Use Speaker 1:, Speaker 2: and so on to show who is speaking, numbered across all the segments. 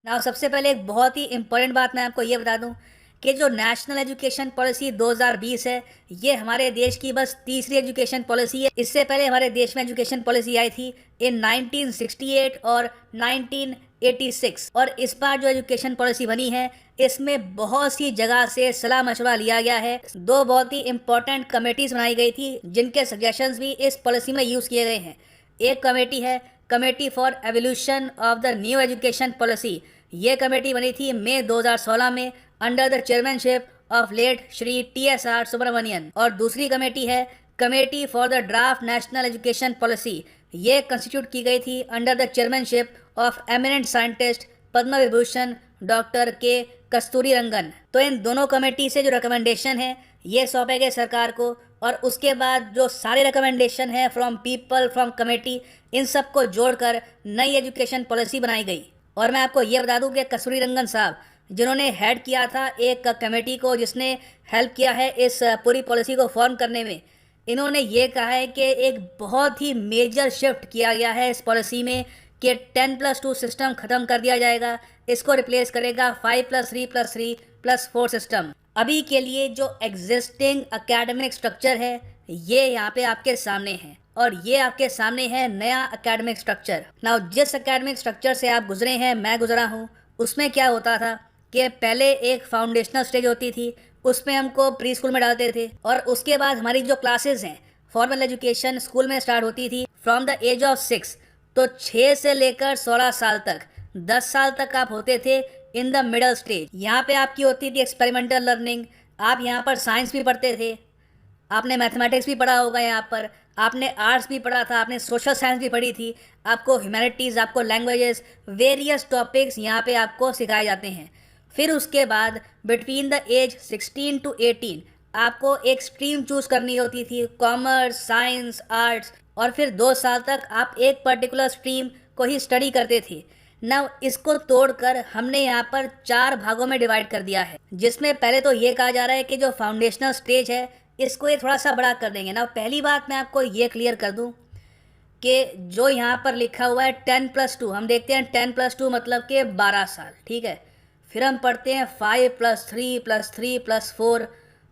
Speaker 1: ना सबसे पहले एक बहुत ही इम्पोर्टेंट बात मैं आपको ये बता दूं कि जो नेशनल एजुकेशन पॉलिसी 2020 है, ये हमारे देश की बस तीसरी एजुकेशन पॉलिसी है। इससे पहले हमारे देश में एजुकेशन पॉलिसी आई थी इन 1968 और 1986। और इस बार जो एजुकेशन पॉलिसी बनी है, इसमें बहुत सी जगह से सलाह मशवरा लिया गया है। दो बहुत ही इंपॉर्टेंट कमेटीज बनाई गई थी जिनके सजेशंस भी इस पॉलिसी में यूज़ किए गए हैं। एक कमेटी है committee for evolution of the new education policy. ये कमेटी बनी थी मई 2016 में under the chairmanship of late Shri TSR Subramanian. और दूसरी कमेटी है committee for the draft national education policy. ये कंस्टिट्यूट की गई थी under the chairmanship of eminent scientist Padma Vibhushan doctor K कस्तूरी रंगन। तो इन दोनों कमेटी से जो रिकमेंडेशन है ये सौंपे गए सरकार को, और उसके बाद जो सारे रिकमेंडेशन है फ्रॉम पीपल फ्रॉम कमेटी, इन सब को जोड़कर नई एजुकेशन पॉलिसी बनाई गई। और मैं आपको ये बता दूं कि कस्तूरी रंगन साहब जिन्होंने हेड किया था एक कमेटी को जिसने हेल्प किया है इस पूरी पॉलिसी को फॉर्म करने में, इन्होंने ये कहा है कि एक बहुत ही मेजर शिफ्ट किया गया है इस पॉलिसी में कि 10+2 सिस्टम ख़त्म कर दिया जाएगा। इसको रिप्लेस करेगा 5+3+3+4 सिस्टम। अभी के लिए जो एग्जिस्टिंग एकेडमिक स्ट्रक्चर है ये यहाँ पे आपके सामने है, और ये आपके सामने है नया एकेडमिक स्ट्रक्चर। नाउ जिस एकेडमिक स्ट्रक्चर से आप गुजरे हैं, मैं गुजरा हूँ, उसमें क्या होता था कि पहले एक फाउंडेशनल स्टेज होती थी, उसमें हमको प्री स्कूल में डालते थे, और उसके बाद हमारी जो क्लासेस हैं फॉर्मल एजुकेशन स्कूल में स्टार्ट होती थी फ्रॉम द एज ऑफ 6। तो 6 से लेकर 16 साल तक, 10 साल तक आप होते थे इन द मिडल स्टेज। यहाँ पे आपकी होती थी एक्सपेरिमेंटल लर्निंग। आप यहाँ पर साइंस भी पढ़ते थे, आपने मैथमेटिक्स भी पढ़ा होगा, यहाँ पर आपने आर्ट्स भी पढ़ा था, आपने सोशल साइंस भी पढ़ी थी, आपको ह्यूमैनिटीज़, आपको लैंग्वेजेस, वेरियस टॉपिक्स यहाँ पे आपको सिखाए जाते हैं। फिर उसके बाद बिटवीन द एज 16 टू 18 आपको एक स्ट्रीम चूज़ करनी होती थी, कॉमर्स, साइंस, आर्ट्स, और फिर 2 साल तक आप एक पर्टिकुलर स्ट्रीम को ही स्टडी करते थे। ना इसको तोड़कर हमने यहाँ पर 4 भागों में डिवाइड कर दिया है, जिसमें पहले तो ये कहा जा रहा है कि जो फाउंडेशनल स्टेज है इसको ये थोड़ा सा बड़ा कर देंगे। ना पहली बात मैं आपको ये क्लियर कर दूं कि जो यहाँ पर लिखा हुआ है 10+2, हम देखते हैं 10+2 मतलब कि 12 साल, ठीक है। फिर हम पढ़ते हैं 5+3+3+4,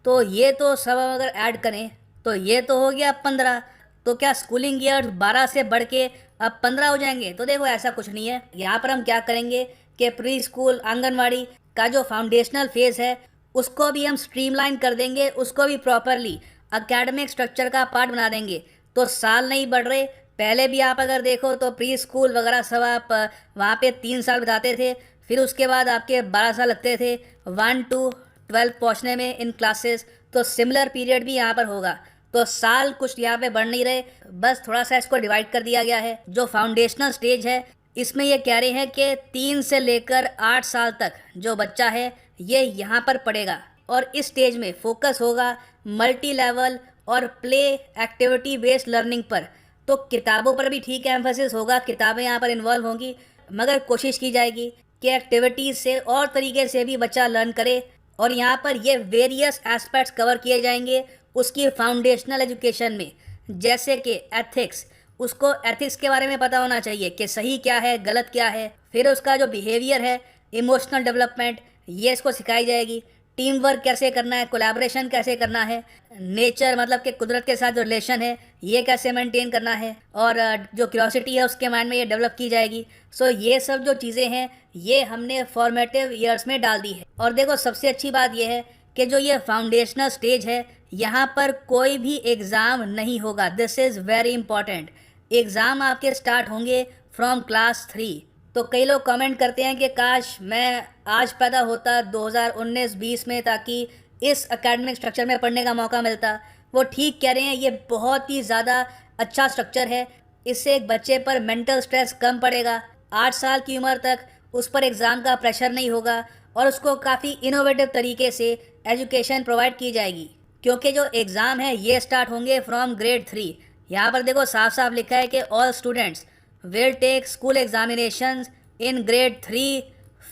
Speaker 1: तो ये तो सब हम अगर ऐड करें तो ये तो हो गया 15। तो क्या स्कूलिंग ईयर 12 से बढ़ के अब 15 हो जाएंगे? तो देखो ऐसा कुछ नहीं है। यहाँ पर हम क्या करेंगे कि प्री स्कूल आंगनवाड़ी का जो फाउंडेशनल फेज़ है उसको भी हम स्ट्रीमलाइन कर देंगे, उसको भी प्रॉपरली एकेडमिक स्ट्रक्चर का पार्ट बना देंगे। तो साल नहीं बढ़ रहे, पहले भी आप अगर देखो तो प्री स्कूल वगैरह सब आप वहाँ पे 3 साल बिताते थे, फिर उसके बाद आपके 12 साल लगते थे 1 to 12 पहुँचने में इन क्लासेस। तो सिमिलर पीरियड भी यहाँ पर होगा। तो साल कुछ यहाँ पे बढ़ नहीं रहे, बस थोड़ा सा इसको डिवाइड कर दिया गया है। जो फाउंडेशनल स्टेज है इसमें ये कह रहे हैं कि 3 से लेकर 8 साल तक जो बच्चा है ये यहाँ पर पढ़ेगा, और इस स्टेज में फोकस होगा मल्टी लेवल और प्ले एक्टिविटी बेस्ड लर्निंग पर। तो किताबों पर भी ठीक है एम्फेसिस होगा, किताबें यहाँ पर इन्वॉल्व होंगी, मगर कोशिश की जाएगी कि एक्टिविटीज़ से और तरीके से भी बच्चा लर्न करे। और यहाँ पर ये वेरियस एस्पेक्ट्स कवर किए जाएंगे उसकी फाउंडेशनल एजुकेशन में, जैसे कि एथिक्स, उसको एथिक्स के बारे में पता होना चाहिए कि सही क्या है गलत क्या है। फिर उसका जो बिहेवियर है, इमोशनल डेवलपमेंट, ये इसको सिखाई जाएगी। टीम वर्क कैसे करना है, कोलैबोरेशन कैसे करना है, नेचर मतलब कि कुदरत के साथ जो रिलेशन है ये कैसे मेंटेन करना है, और जो क्यूरियोसिटी है उसके माइंड में ये डेवलप की जाएगी। सो ये सब जो चीज़ें हैं ये हमने फॉर्मेटिव ईयर्स में डाल दी है। और देखो सबसे अच्छी बात यह है कि जो ये फाउंडेशनल स्टेज है यहाँ पर कोई भी एग्ज़ाम नहीं होगा। This is very important. Exam आपके स्टार्ट होंगे फ्रॉम क्लास 3। तो कई लोग कमेंट करते हैं कि काश मैं आज पैदा होता 2019-20 में, ताकि इस एकेडमिक स्ट्रक्चर में पढ़ने का मौका मिलता। वो ठीक कह रहे हैं, ये बहुत ही ज़्यादा अच्छा स्ट्रक्चर है। इससे एक बच्चे पर मेंटल स्ट्रेस कम पड़ेगा, 8 साल की उम्र तक उस पर एग्ज़ाम का प्रेशर नहीं होगा, और उसको काफ़ी इनोवेटिव तरीके से एजुकेशन प्रोवाइड की जाएगी। क्योंकि जो एग्ज़ाम है ये स्टार्ट होंगे फ्रॉम ग्रेड 3। यहाँ पर देखो साफ साफ लिखा है कि all students will take school examinations in grade 3,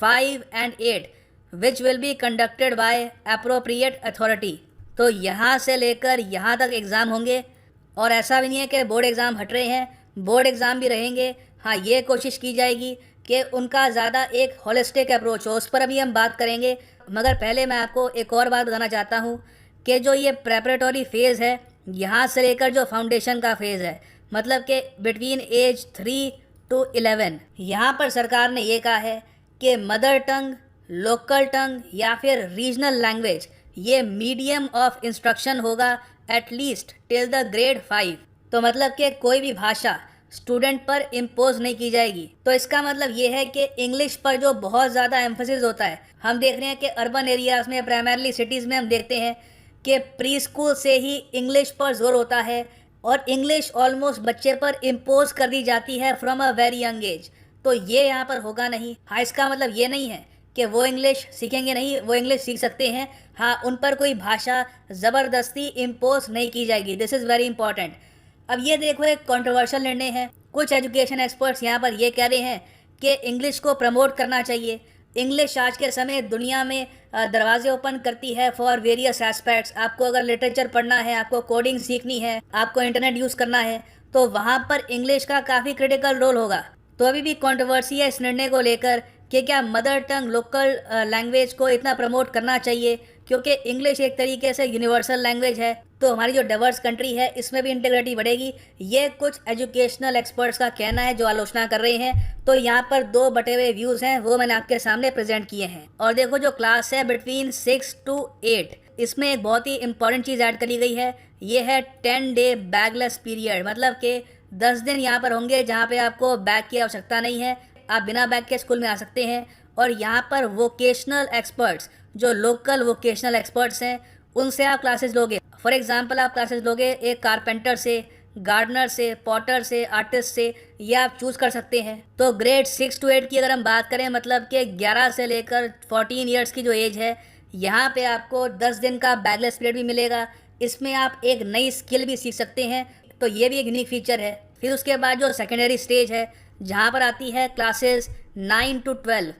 Speaker 1: 5 and 8 which will be conducted by appropriate authority. तो यहाँ से लेकर यहाँ तक एग्ज़ाम होंगे, और ऐसा भी नहीं है कि बोर्ड एग्ज़ाम हट रहे हैं, बोर्ड एग्ज़ाम भी रहेंगे। हाँ, ये कोशिश की जाएगी कि उनका ज़्यादा एक होलिस्टिक अप्रोच हो, उस पर अभी हम बात करेंगे। मगर पहले मैं आपको एक और बात बताना चाहता हूँ कि जो ये प्रेपरेटरी फेज़ है, यहाँ से लेकर जो फाउंडेशन का फेज़ है, मतलब कि बिटवीन एज 3 to 11, यहाँ पर सरकार ने ये कहा है कि मदर टंग, लोकल टंग या फिर रीजनल लैंग्वेज ये मीडियम ऑफ इंस्ट्रक्शन होगा एटलीस्ट टिल द ग्रेड 5। तो मतलब कि कोई भी भाषा स्टूडेंट पर इम्पोज नहीं की जाएगी। तो इसका मतलब ये है कि इंग्लिश पर जो बहुत ज़्यादा एम्फोसिस होता है, हम देख रहे हैं कि अर्बन एरियाज़ में, प्राइमरली सिटीज़ में हम देखते हैं कि प्री स्कूल से ही इंग्लिश पर जोर होता है और इंग्लिश ऑलमोस्ट बच्चे पर इम्पोज कर दी जाती है from a very young age. तो ये यहाँ पर होगा नहीं। हाँ, इसका मतलब ये नहीं है कि वो इंग्लिश सीखेंगे नहीं, वो इंग्लिश सीख सकते हैं। हाँ, उन पर कोई भाषा ज़बरदस्ती इम्पोज नहीं की जाएगी। This is very important. अब ये देखो, एक कंट्रोवर्शियल निर्णय है। कुछ एजुकेशन एक्सपर्ट्स यहाँ पर ये कह रहे हैं कि इंग्लिश को प्रमोट करना चाहिए। इंग्लिश आज के समय दुनिया में दरवाजे ओपन करती है फॉर वेरियस एस्पेक्ट्स। आपको अगर लिटरेचर पढ़ना है, आपको कोडिंग सीखनी है, आपको इंटरनेट यूज़ करना है, तो वहाँ पर इंग्लिश का काफ़ी क्रिटिकल रोल होगा। तो अभी भी कंट्रोवर्सी है इस निर्णय को लेकर कि क्या मदर टंग लोकल लैंग्वेज को इतना प्रमोट करना चाहिए, क्योंकि इंग्लिश एक तरीके से यूनिवर्सल लैंग्वेज है। तो हमारी जो डाइवर्स कंट्री है इसमें भी इंटीग्रिटी बढ़ेगी। ये कुछ एजुकेशनल एक्सपर्ट्स का कहना है जो आलोचना कर रहे हैं। तो यहाँ पर दो बटे हुए व्यूज़ हैं, वो मैंने आपके सामने प्रेजेंट किए हैं। और देखो, जो क्लास है बिटवीन 6 to 8, इसमें एक बहुत ही इंपॉर्टेंट चीज़ ऐड करी गई है। ये है 10 डे बैगलेस पीरियड, मतलब कि 10 दिन यहाँ पर होंगे जहाँ पे आपको बैग की आवश्यकता नहीं है। आप बिना बैग के स्कूल में आ सकते हैं। और यहाँ पर वोकेशनल एक्सपर्ट्स, जो लोकल वोकेशनल एक्सपर्ट्स हैं, उनसे आप क्लासेस लोगे। फॉर एग्जांपल, आप क्लासेस लोगे एक कारपेंटर से, गार्डनर से, पॉटर से, आर्टिस्ट से, ये आप चूज़ कर सकते हैं। तो ग्रेड 6 to 8 की अगर हम बात करें, मतलब कि 11 से लेकर 14 ईयर्स की जो एज है, यहाँ पे आपको 10 दिन का बैगलेस पीरियड भी मिलेगा। इसमें आप एक नई स्किल भी सीख सकते हैं। तो ये भी एक यूनिक फीचर है। फिर उसके बाद जो सेकेंडरी स्टेज है, जहाँ पर आती है क्लासेस 9 to 12।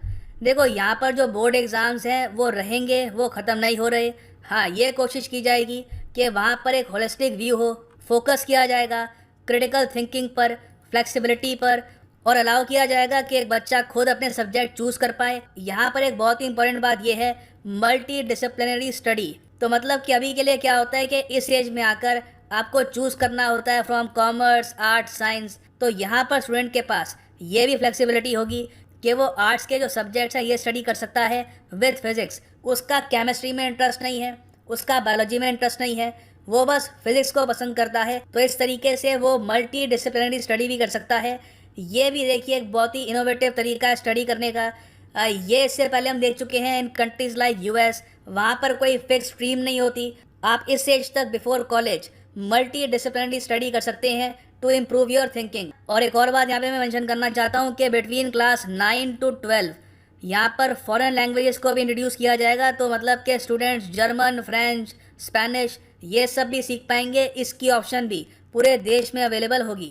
Speaker 1: देखो, यहाँ पर जो बोर्ड एग्ज़ाम्स हैं वो रहेंगे, वो ख़त्म नहीं हो रहे। हाँ, ये कोशिश की जाएगी कि वहाँ पर एक होलिस्टिक व्यू हो, फोकस किया जाएगा क्रिटिकल थिंकिंग पर, फ्लेक्सिबिलिटी पर, और अलाउ किया जाएगा कि एक बच्चा खुद अपने सब्जेक्ट चूज़ कर पाए। यहाँ पर एक बहुत ही इंपॉर्टेंट बात यह है, मल्टी डिसिप्लिनरी स्टडी। तो मतलब कि अभी के लिए क्या होता है कि इस एज में आकर आपको चूज़ करना होता है फ्रॉम कॉमर्स, आर्ट्स, साइंस। तो यहाँ पर स्टूडेंट के पास ये भी फ्लेक्सिबिलिटी होगी कि वो आर्ट्स के जो सब्जेक्ट्स हैं ये स्टडी कर सकता है विद फिज़िक्स। उसका केमिस्ट्री में इंटरेस्ट नहीं है, उसका बायोलॉजी में इंटरेस्ट नहीं है, वो बस फिज़िक्स को पसंद करता है। तो इस तरीके से वो मल्टी डिसिप्लिनरी स्टडी भी कर सकता है। ये भी देखिए एक बहुत ही इनोवेटिव तरीका है स्टडी करने का। ये इससे पहले हम देख चुके हैं इन कंट्रीज़ लाइक यूएस। वहाँ पर कोई फिक्स स्ट्रीम नहीं होती। आप इस एज तक before college multi disciplinary study कर सकते हैं टू इम्प्रूव योर थिंकिंग। और एक और बात यहाँ पे मैं मेंशन करना चाहता हूँ कि बिटवीन क्लास 9 to 12 यहाँ पर फॉरेन लैंग्वेजेस को भी इंट्रोड्यूस किया जाएगा। तो मतलब कि स्टूडेंट्स जर्मन, फ्रेंच, स्पेनिश ये सब भी सीख पाएंगे। इसकी ऑप्शन भी पूरे देश में अवेलेबल होगी।